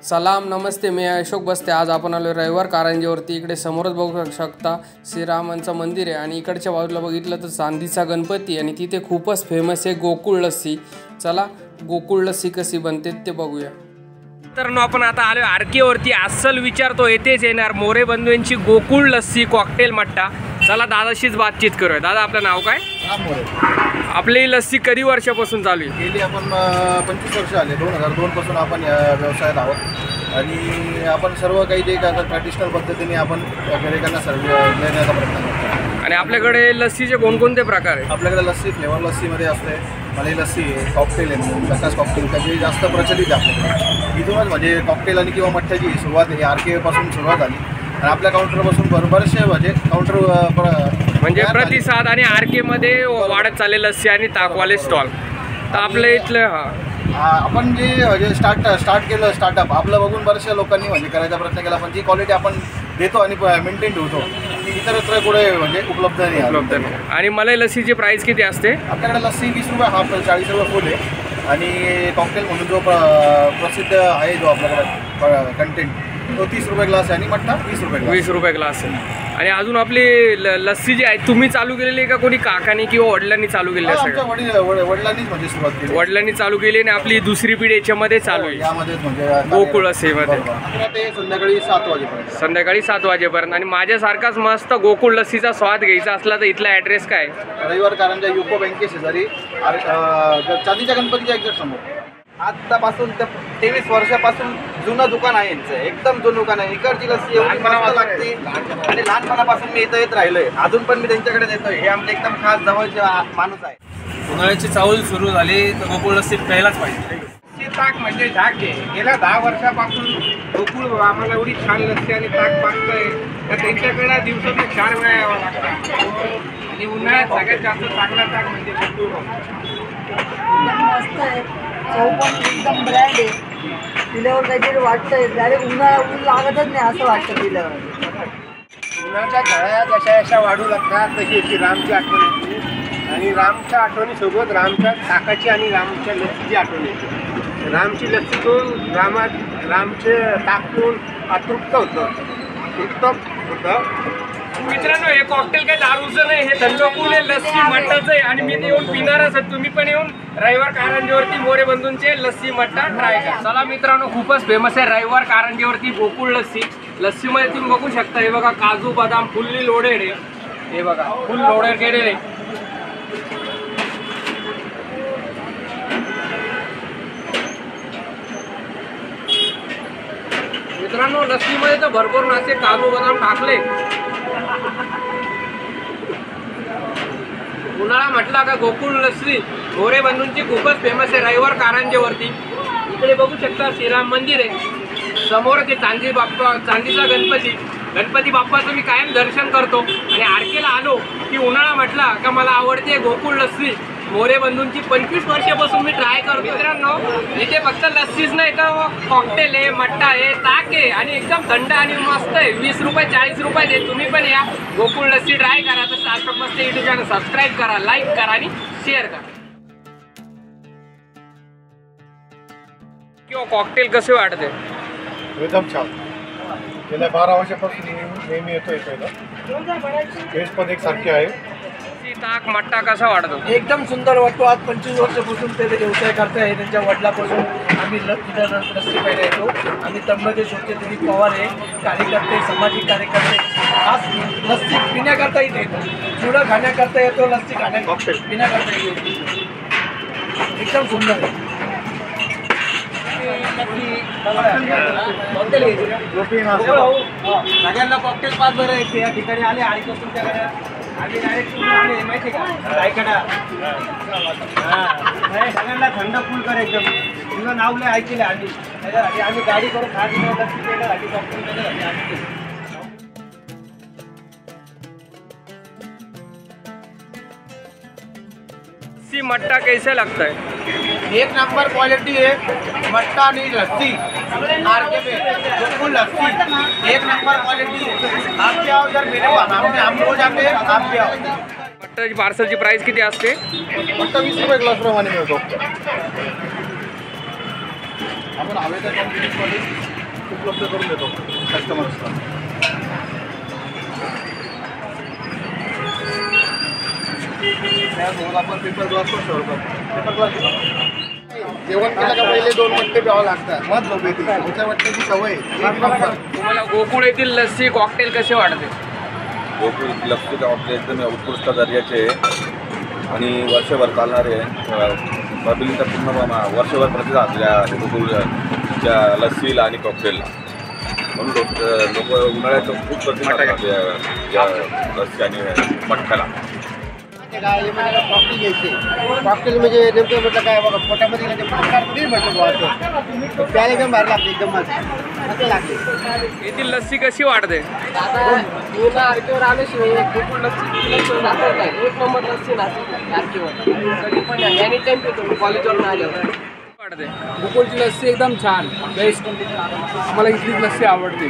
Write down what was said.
सलाम नमस्ते, मी अशोक बस्ते। आज आपण आलो रविवार कारंजीवरती। इकडे समोरच बघू शकता श्रीरामांचं मंदिर आहे आणि इकडच्या बाजूला बघितलं तर चांदीचा गणपती आणि तिथे खूपच फेमस आहे गोकुळ लस्सी। चला गोकुळ लस्सी कशी बनते ते बघूया। तर आपण आता आलो आरके वरती। अस्सल विचारतो येतेच येणार मोरे बंधूंची गोकुळ लस्सी कॉकटेल मट्टा। चला दादाशीच बातचीत करूया। दादा आपलं नाव काय? राम मोरे। आपली लस्सी कधी वर्षापासून चालू आहे? गेली आपण 25 वर्ष आले। 2002 पासून आपण या व्यवसायात आहोत आणि आपण सर्व काही जे ट्रॅडिशनल पद्धतीने आपण गिरायकांना सर्व देण्याचा प्रयत्न करतो। आणि आपल्याकडे लस्सीचे कोणकोणते प्रकार आहे? आपल्याकडे लस्सी फ्लेवर लस्सीमध्ये असते, मलाई लस्सी आहे, कॉकटेल आहे, प्रकाश कॉकटेल त्याची जास्त प्रचलित आहे आपल्याकडे। इथूनच म्हणजे कॉकटेल आणि किंवा मठ्ठ्याची सुरुवात ही आरके पासून सुरुवात झाली आणि आपल्या काउंटरपासून बरेचसे म्हणजे म्हणजे प्रतिसाद आणि आरके मध्ये वाढत चालले लस्सी आणि ताकवाले स्टॉल। तर आपल्या इथलं आपण जे म्हणजे स्टार्ट केलं स्टार्टअप आपलं बघून बऱ्याचशा लोकांनी म्हणजे करायचा प्रयत्न केला, पण जी क्वालिटी आपण देतो आणि मेंटेन ठेवतो ती इतरत्र पुढे म्हणजे उपलब्ध नाही। आणि मलाई लस्सीची प्राइस किती असते? आपल्याकडे लस्सी 20 रुपये हाफ, 40 रुपये फुल आहे आणि कॉकटेल म्हणून जो प्रसिद्ध आहे जो आपल्याकडे कंटेंट तो 30 रुपये ग्लास आहे आणि मठ्ठा 20 रुपये ग्लास आहे। आणि अजून आपली लस्सी जी आहे तुम्ही चालू केलेली आहे का कोणी काकांनी किंवा वडिलांनी चालू केलेली आहे? वडिलांनीच म्हणजे सुरुवात केली, वडिलांनी चालू केली आणि आपली दुसरी पिढी याच्यामध्ये चालू आहे यामध्ये म्हणजे गोकुळ लस्सीमध्ये। ते संध्याकाळी 7 वाजेपर्यंत। संध्याकाळी 7 वाजेपर्यंत। आणि माझ्यासारखाच मस्त गोकुळ लस्सीचा स्वाद घ्यायचा असला तर इथला ॲड्रेस काय? रविवार कारंजा युको बँके शेजारी चांदीच्या गणपतीच्या एक्झॅक्ट समोर। आतापासून 23 वर्षापासून जुनं दुकान आहे यांचं, एकदम जुनं दुकान आहे। इकडची लस्सी एवढी मस्त लागते आणि लहानपणापासून मी इथं येत राहिलोय, अजून पण मी त्यांच्याकडे येतोय। हे आमचे एकदम खास जवळचे माणूस आहे। उन्हाळ्याची चावल सुरू झाली तर गोकुळ लस्सी प्यायलाच पाहिजे। ताक म्हणजे झाक आहे। गेल्या 10 वर्षापासून गोकुळ आम्हाला एवढी छान लस्सी आणि ताक पाचतंय तर त्यांच्याकडे दिवसातून 4 वेळा यावं लागतं आणि उन्हाळ्यात सगळ्यात जास्त चांगला ताक म्हणजे गोकुळ मस्त आहे। चव पण एकदम ब्रँड आहे। पिल्यावर काहीतरी वाटतंय, डायरेक्ट ऊन लागतच नाही असं वाटतं पिल्यावर। उन्हाच्या झळ्या जशा जशा वाढू लागतात तशी अशी रामची आठवण येते आणि रामच्या आठवणीसोबत रामच्या ताकाची आणि रामच्या लस्सीची आठवण येते। रामची लस्सी पिऊन रामचे ताक पिऊन अतृप्त होतं। मित्रांनो हे कॉकटेल काही दारूचं नाही, हे थंडकूल आहे, लस्सी मठ्ठाचं आहे आणि मी ते येऊन पिणारच आहे। तुम्ही पण येऊन रविवार कारंजीवरती मोरे बंधूंचे लस्सी मठ्ठा ट्राय करा। चला मित्रांनो खूपच फेमस आहे रविवार कारंजीवरती गोकुळ लस्सी। लस्सीमध्ये तुम्ही बघू शकता हे बघा काजू बदाम फुल्ली लोडेड आहे, हे बघा फुल लोडेड केलेले। मित्रांनो लस्सीमध्ये तर भरपूर नाचे काजू बदाम टाकले। उन्हाळा म्हटला का गोकुळ लस्सी मोरे बंधूंची खूपच फेमस आहे रविवार कारंजीवरती। इकडे बघू शकता श्रीराम मंदिर आहे, समोर ते चांदीचा गणपती बाप्पाचं मी कायम दर्शन करतो आणि आरकेला आलो की उन्हाळा म्हटला का मला आवडते गोकुळ लस्सी मोरे बंधूंची। 25 वर्षापासून मी ट्राय करतो। मित्रांनो इथे फक्त लस्सीच नाही तर कॉकटेल आहे, मट्टा आहे, ताक आहे आणि एकदम थंड आणि मस्त आहे। 20 रुपये 40 रुपये दे, तुम्ही पण या गोकुळ लस्सी ट्राय करा। तर अशोक बस्ते यूट्यूब चॅनल सबस्क्राईब करा, लाईक करा आणि शेअर करा। किंवा कॉकटेल कसे वाटते? एकदम छान। गेल्या 12 वर्षापासून नेहमी येतो टेस्ट पण एकसारखी आहे। ताक मट्टा कसा वाटतो? एकदम सुंदर वाटतो। आज 25 वर्षापासून ते व्यवसाय करताय। त्यांच्या वडिलापासून आम्ही लस्सी प्यायला येतो। आम्ही त्र्यंबकेश होते, दिलीप पवार आहे, कार्यकर्ते, सामाजिक कार्यकर्ते खास लस्सी पिण्याकरता इथे येतो, चुडा खाण्याकरता येतो, लस्सी पिण्याकरता येतो। एकदम सुंदर आहे। सगळ्यांना कॉकटेल पाच बरं येते। या ठिकाणी आले आणि तुमच्याकडे आम्ही डायरेक्ट माहिती का रायकडा सगळ्यांना थंड फुल करायचं। तुझं नाव लय ऐकले आम्ही, त्याच्यासाठी आम्ही गाडी करून खास लस्सी केल्यासाठी कॉकटेल केल्यासाठी आम्ही लस्सी मट्टा कैसे लगता है? एक नंबर क्वालिटी है। मट्टा आणि लस्सी आरके में गोकुळ लस्सी एक नंबर क्वालिटी है। आप भी आओ इधर मेरे पास, हम रोज आते हैं, आप भी आओ। मट्टाची पार्सलची प्राइस किती असते? मट्टा 20 रुपये ग्लास प्रमाणे मिळतो। आपण हवे तर उपलब्ध करून देतो कस्टमर्सला. त्यासोबत आपण पेपर ग्लास पण सर्व करतो. पेपर ग्लास जेवण केलं का पहिले 2 मट्टे प्यावं लागतात. मध झोप येते. त्याच्या वाटण्याची सवय एक नंबर. तुम्हाला गोकुळ येथील लस्सी कॉकटेल कसे वाटते? गोकुळ लस्सी कॉकटेल एकदम उत्कृष्ट दर्जाचे आणि वर्षभर चालणारे पब्लिकचा पूर्ण वर्षभर प्रतिसाद या गोकुळच्या लस्सीला आणि कॉकटेलला. म्हणून लोक उन्हाळ्याचं खूप प्रतिसाद या लस्सी आणि मठ्ठ्याला. कॉकटेल घ्यायचे. कॉकटेल म्हणजे नेमकं म्हटलं काय बघा पोटामध्ये म्हटलं प्यायला एकदम बाहेर लागते एकदम असं लागते. येथील लस्सी कशी वाटते? गोकुळ लस्सी एक नंबर लस्सी कधी पण एनी टाइम पितो कॉलेजवरून आल्यावर. वाटते गोकुळची लस्सी एकदम छान बेस्ट. आम्हाला इथलीच लस्सी आवडते.